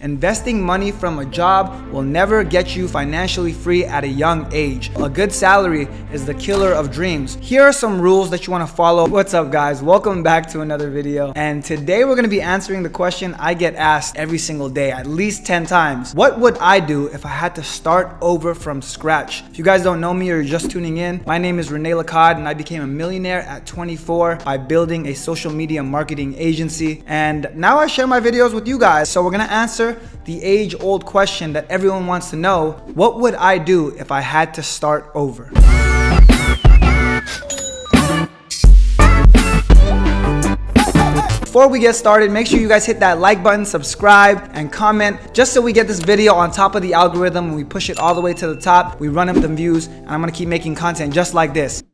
Investing money from a job will never get you financially free at a young age. A good salary is the killer of dreams. Here are some rules that you want to follow. What's up, guys? Welcome back to another video. And today we're going to be answering the question I get asked every single day, at least 10 times. What would I do if I had to start over from scratch? If you guys don't know me or you're just tuning in, my name is Rene Lacad, and I became a millionaire at 24 by building a social media marketing agency. And now I share my videos with you guys. So we're gonna answer the age-old question that everyone wants to know. What would I do if I had to start over? Before we get started, make sure you guys hit that like button, subscribe, and comment, just so we get this video on top of the algorithm. When we push it all the way to the top, we run up the views, and I'm gonna keep making content just like this.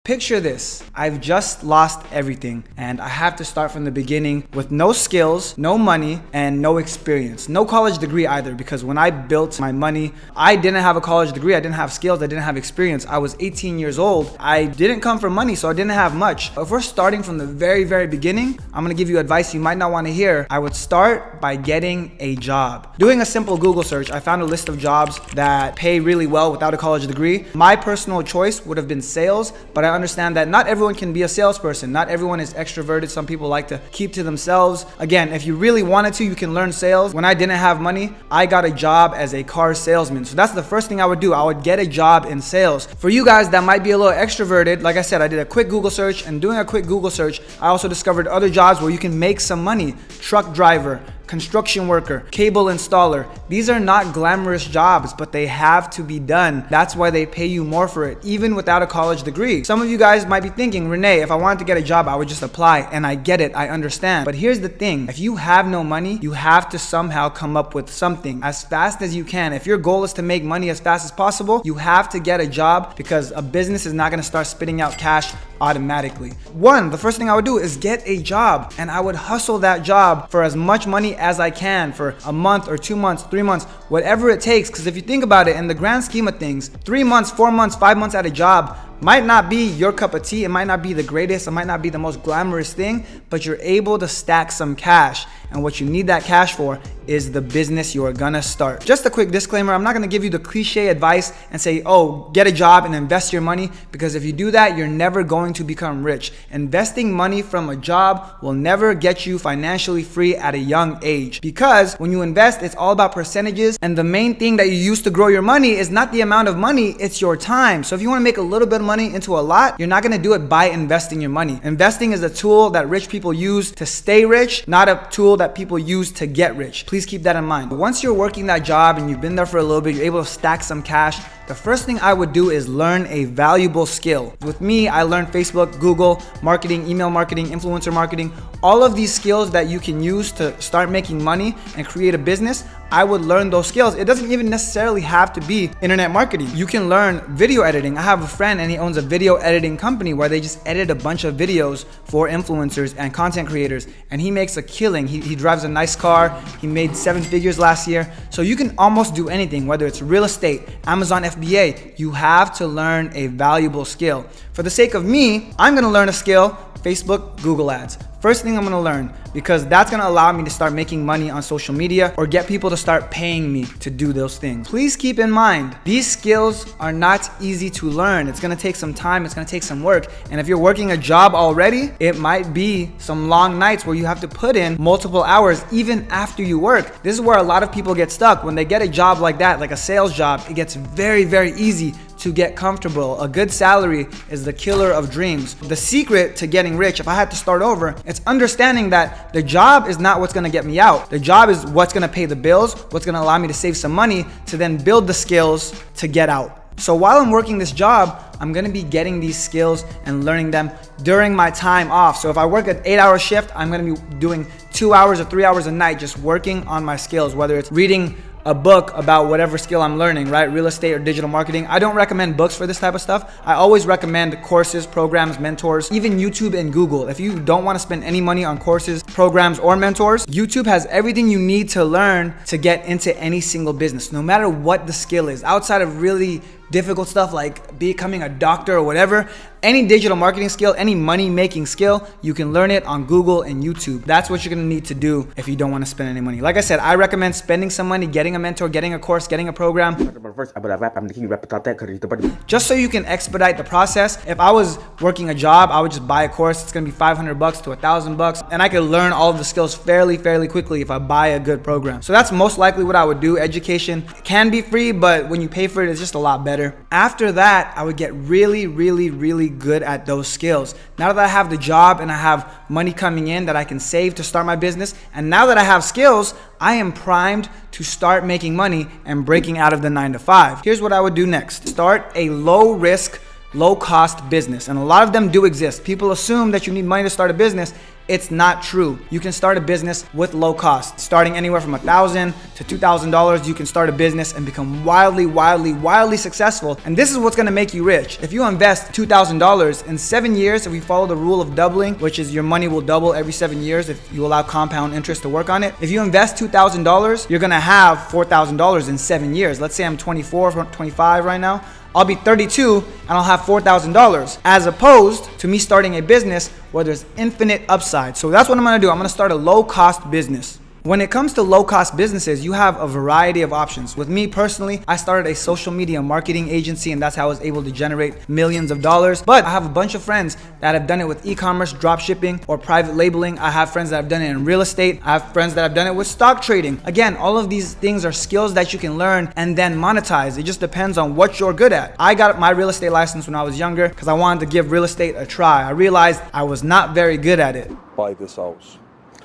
Picture this. I've just lost everything, and I have to start from the beginning with no skills, no money, and no experience. No college degree either, because when I built my money, I didn't have a college degree, I didn't have skills, I didn't have experience. I was 18 years old. I didn't come from money, so I didn't have much. If we're starting from the very beginning, I'm gonna give you advice you might not wanna hear. I would start by getting a job. Doing a simple Google search, I found a list of jobs that pay really well without a college degree. My personal choice would have been sales, but I understand that not everyone can be a salesperson. Not everyone is extroverted. Some people like to keep to themselves. Again, if you really wanted to, you can learn sales. When I didn't have money, I got a job as a car salesman. So that's the first thing I would do. I would get a job in sales. For you guys that might be a little extroverted, like I said, I did a quick Google search, and doing a quick Google search, I also discovered other jobs where you can make some money. Truck driver, construction worker, cable installer. These are not glamorous jobs, but they have to be done. That's why they pay you more for it, even without a college degree. Some of you guys might be thinking, Rene, if I wanted to get a job, I would just apply. And I get it, I understand. But here's the thing. If you have no money, you have to somehow come up with something as fast as you can. If your goal is to make money as fast as possible, you have to get a job, because a business is not gonna start spitting out cash automatically. The first thing I would do is get a job, and I would hustle that job for as much money as I can for a month or 2 months, 3 months, whatever it takes. Because if you think about it, in the grand scheme of things, 3 months, 4 months, 5 months at a job might not be your cup of tea. It might not be the greatest. It might not be the most glamorous thing, but you're able to stack some cash. And what you need that cash for is the business you are gonna start. Just a quick disclaimer, I'm not gonna give you the cliche advice and say, oh, get a job and invest your money, because if you do that, you're never going to become rich. Investing money from a job will never get you financially free at a young age, because when you invest, it's all about percentages, and the main thing that you use to grow your money is not the amount of money, it's your time. So if you wanna make a little bit of money into a lot, you're not gonna do it by investing your money. Investing is a tool that rich people use to stay rich, not a tool that people use to get rich. Please keep that in mind. Once you're working that job and you've been there for a little bit, you're able to stack some cash, the first thing I would do is learn a valuable skill. With me, I learned Facebook, Google, marketing, email marketing, influencer marketing, all of these skills that you can use to start making money and create a business. I would learn those skills. It doesn't even necessarily have to be internet marketing. You can learn video editing. I have a friend, and he owns a video editing company where they just edit a bunch of videos for influencers and content creators, and he makes a killing. He drives a nice car. He made 7 figures last year. So you can almost do anything, whether it's real estate, Amazon FBA. You have to learn a valuable skill. For the sake of me, I'm gonna learn a skill: Facebook, Google ads. First thing I'm gonna learn, because that's gonna allow me to start making money on social media or get people to start paying me to do those things. Please keep in mind, these skills are not easy to learn. It's gonna take some time, it's gonna take some work. And if you're working a job already, it might be some long nights where you have to put in multiple hours even after you work. This is where a lot of people get stuck. When they get a job like that, like a sales job, it gets very easy to get comfortable. A good salary is the killer of dreams. The secret to getting rich, if I had to start over, it's understanding that the job is not what's gonna get me out. The job is what's gonna pay the bills, what's gonna allow me to save some money to then build the skills to get out. So while I'm working this job, I'm gonna be getting these skills and learning them during my time off. So if I work an 8-hour shift, I'm gonna be doing 2 hours or 3 hours a night just working on my skills, whether it's reading a book about whatever skill I'm learning, right? Real estate or digital marketing. I don't recommend books for this type of stuff. I always recommend courses, programs, mentors, even YouTube and Google. If you don't want to spend any money on courses, programs, or mentors, YouTube has everything you need to learn to get into any single business, no matter what the skill is. Outside of really difficult stuff like becoming a doctor or whatever, Any digital marketing skill, any money making skill, you can learn it on Google and YouTube. That's what you're gonna need to do if you don't wanna spend any money. Like I said, I recommend spending some money, getting a mentor, getting a course, getting a program, just so you can expedite the process. If I was working a job, I would just buy a course. It's gonna be $500 to $1,000, and I could learn all of the skills fairly quickly if I buy a good program. So that's most likely what I would do. Education can be free, but when you pay for it, it's just a lot better. After that, I would get really good at those skills. Now that I have the job and I have money coming in that I can save to start my business, and now that I have skills, I am primed to start making money and breaking out of the 9 to 5. Here's what I would do next. Start a low risk, low cost business. And a lot of them do exist. People assume that you need money to start a business. It's not true. You can start a business with low cost. Starting anywhere from $1,000 to $2,000, you can start a business and become wildly successful. And this is what's gonna make you rich. If you invest $2,000 in 7 years, if we follow the rule of doubling, which is your money will double every 7 years if you allow compound interest to work on it. If you invest $2,000, you're gonna have $4,000 in 7 years. Let's say I'm 24, 25 right now. I'll be 32 and I'll have $4,000, as opposed to me starting a business where there's infinite upside. So that's what I'm gonna do. I'm gonna start a low cost business. When it comes to low cost businesses, you have a variety of options. With me personally, I started a social media marketing agency, and that's how I was able to generate millions of dollars. But I have a bunch of friends that have done it with e-commerce, drop shipping, or private labeling. I have friends that have done it in real estate. I have friends that have done it with stock trading. Again, all of these things are skills that you can learn and then monetize. It just depends on what you're good at. I got my real estate license when I was younger because I wanted to give real estate a try. I realized I was not very good at it. Buy this house.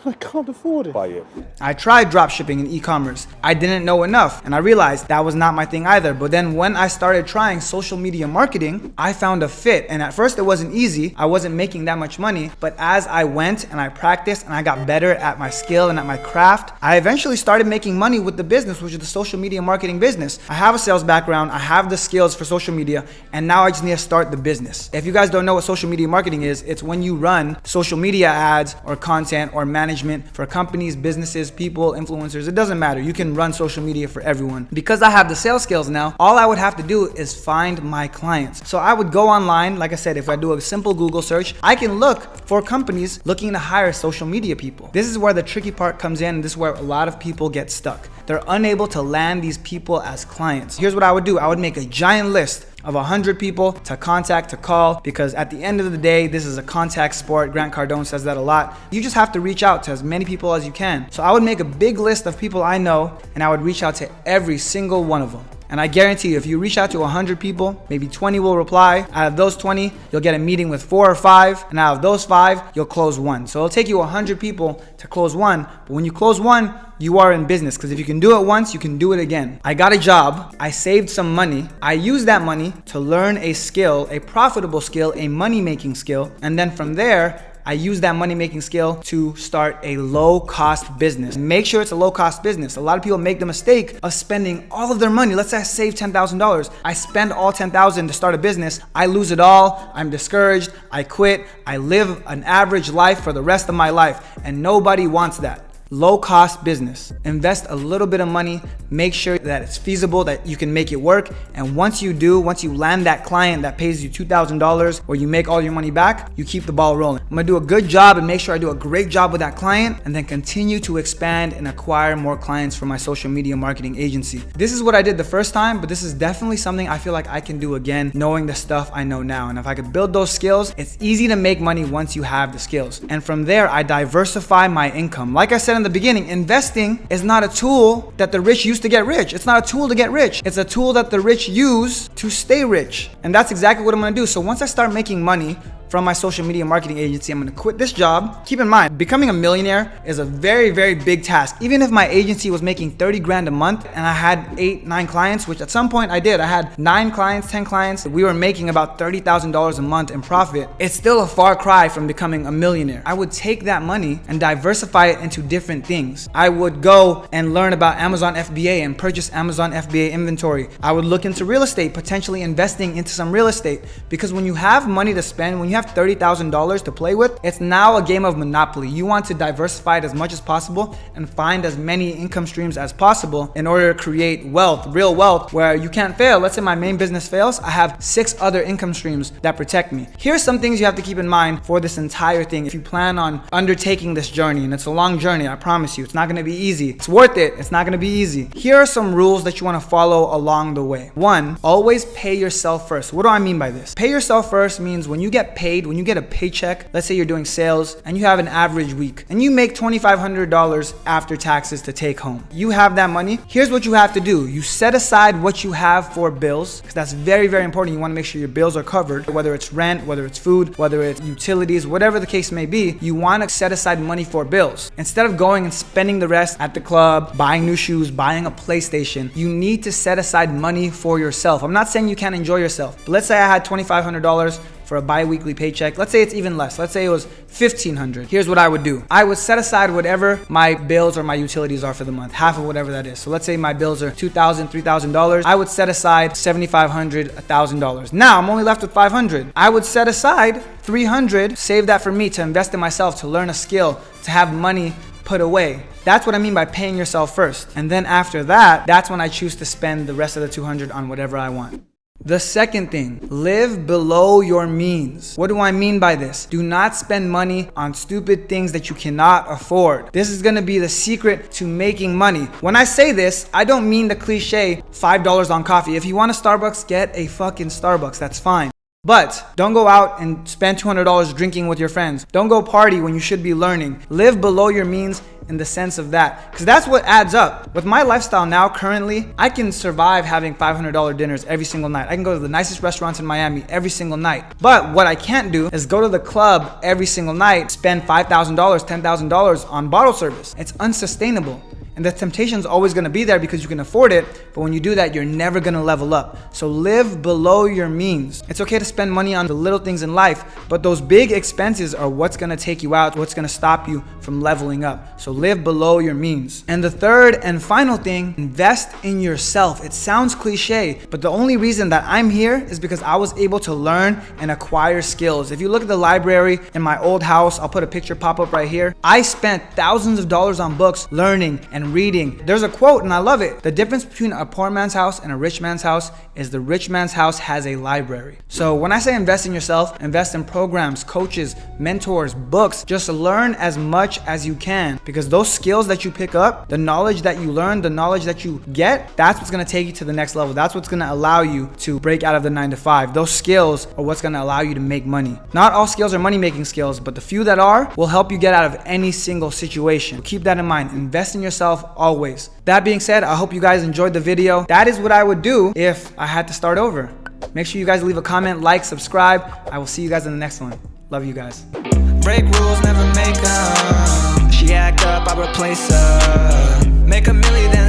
I can't afford it. Buy it. I tried dropshipping and e-commerce. I didn't know enough, and I realized that was not my thing either. But then when I started trying social media marketing, I found a fit. And at first it wasn't easy. I wasn't making that much money. But as I went and I practiced and I got better at my skill and at my craft, I eventually started making money with the business, which is the social media marketing business. I have a sales background. I have the skills for social media, and now I just need to start the business. If you guys don't know what social media marketing is, it's when you run social media ads or content or management for companies, businesses, people, influencers. It doesn't matter. You can run social media for everyone. Because I have the sales skills now, all I would have to do is find my clients. So I would go online. Like I said, if I do a simple Google search, I can look for companies looking to hire social media people. This is where the tricky part comes in. And this is where a lot of people get stuck. They're unable to land these people as clients. Here's what I would do. I would make a giant list of 100 people to contact, to call, because at the end of the day, this is a contact sport. Grant Cardone says that a lot. You just have to reach out to as many people as you can. So I would make a big list of people I know, and I would reach out to every single one of them. And I guarantee you, if you reach out to 100 people, maybe 20 will reply. Out of those 20, you'll get a meeting with 4 or 5. And out of those 5, you'll close 1. So it'll take you 100 people to close 1. But when you close 1, you are in business. Because if you can do it once, you can do it again. I got a job. I saved some money. I used that money to learn a skill, a profitable skill, a money-making skill. And then from there, I use that money-making skill to start a low-cost business. Make sure it's a low-cost business. A lot of people make the mistake of spending all of their money. Let's say I save $10,000. I spend all $10,000 to start a business. I lose it all. I'm discouraged. I quit. I live an average life for the rest of my life. And nobody wants that. Low-cost business. Invest a little bit of money. Make sure that it's feasible, that you can make it work. And once you do, once you land that client that pays you $2,000 or you make all your money back, you keep the ball rolling. I'm gonna do a good job and make sure I do a great job with that client, and then continue to expand and acquire more clients for my social media marketing agency. This is what I did the first time, but this is definitely something I feel like I can do again, knowing the stuff I know now. And if I could build those skills, it's easy to make money once you have the skills. And from there, I diversify my income. Like I said in the beginning, investing is not a tool that the rich use to get rich. It's not a tool to get rich. It's a tool that the rich use to stay rich. And that's exactly what I'm gonna do. So once I start making money from my social media marketing agency, I'm gonna quit this job. Keep in mind, becoming a millionaire is a very, very big task. Even if my agency was making 30 grand a month and I had 8, 9 clients, which at some point I did. I had 9 clients, 10 clients. We were making about $30,000 a month in profit. It's still a far cry from becoming a millionaire. I would take that money and diversify it into different things. I would go and learn about Amazon FBA and purchase Amazon FBA inventory. I would look into real estate, potentially investing into some real estate, because when you have money to spend, when you you have $30,000 to play with, it's now a game of Monopoly. You want to diversify it as much as possible and find as many income streams as possible in order to create wealth, real wealth, where you can't fail. Let's say my main business fails, I have 6 other income streams that protect me. Here's some things you have to keep in mind for this entire thing if you plan on undertaking this journey, and it's a long journey, I promise you. It's not gonna be easy. It's worth it. It's not gonna be easy. Here are some rules that you wanna follow along the way. 1, always pay yourself first. What do I mean by this? Pay yourself first means when you get paid, when you get a paycheck, let's say you're doing sales and you have an average week and you make $2,500 after taxes to take home. You have that money. Here's what you have to do. You set aside what you have for bills, because that's very, very important. You wanna make sure your bills are covered, whether it's rent, whether it's food, whether it's utilities, whatever the case may be. You wanna set aside money for bills. Instead of going and spending the rest at the club, buying new shoes, buying a PlayStation, you need to set aside money for yourself. I'm not saying you can't enjoy yourself, but let's say I had $2,500 for a bi-weekly paycheck. Let's say it's even less. Let's say it was $1,500. Here's what I would do. I would set aside whatever my bills or my utilities are for the month, half of whatever that is. So let's say my bills are $2,000, $3,000. I would set aside $7,500, $1,000. Now I'm only left with $500. I would set aside $300, save that for me to invest in myself, to learn a skill, to have money put away. That's what I mean by paying yourself first. And then after that, that's when I choose to spend the rest of the $200 on whatever I want. The second thing, live below your means. What do I mean by this? Do not spend money on stupid things that you cannot afford. This is gonna be the secret to making money. When I say this, I don't mean the cliche $5 on coffee. If you want a Starbucks, get a fucking Starbucks, that's fine. But don't go out and spend $200 drinking with your friends. Don't go party when you should be learning. Live below your means in the sense of that, because that's what adds up. With my lifestyle now, currently, I can survive having $500 dinners every single night. I can go to the nicest restaurants in Miami every single night. But what I can't do is go to the club every single night, spend $5,000, $10,000 on bottle service. It's unsustainable. And the temptation is always gonna be there because you can afford it, but when you do that, you're never gonna level up. So live below your means. It's okay to spend money on the little things in life, but those big expenses are what's gonna take you out, what's gonna stop you from leveling up. So live below your means. And the third and final thing, invest in yourself. It sounds cliche, but the only reason that I'm here is because I was able to learn and acquire skills. If you look at the library in my old house, I'll put a picture pop up right here. I spent thousands of dollars on books, learning and reading. There's a quote and I love it. The difference between a poor man's house and a rich man's house is the rich man's house has a library. So when I say invest in yourself, invest in programs, coaches, mentors, books. Just learn as much as you can, because those skills that you pick up, the knowledge that you learn, the knowledge that you get, that's what's gonna take you to the next level. That's what's gonna allow you to break out of the 9 to 5. Those skills are what's gonna allow you to make money. Not all skills are money-making skills, but the few that are will help you get out of any single situation. Keep that in mind. Invest in yourself always. That being said, I hope you guys enjoyed the video. That is what I would do if I had to start over. Make sure you guys leave a comment, like, subscribe. I will see you guys in the next one. Love you guys. Break rules, never make 'em. She act up, I replace her. Make a million.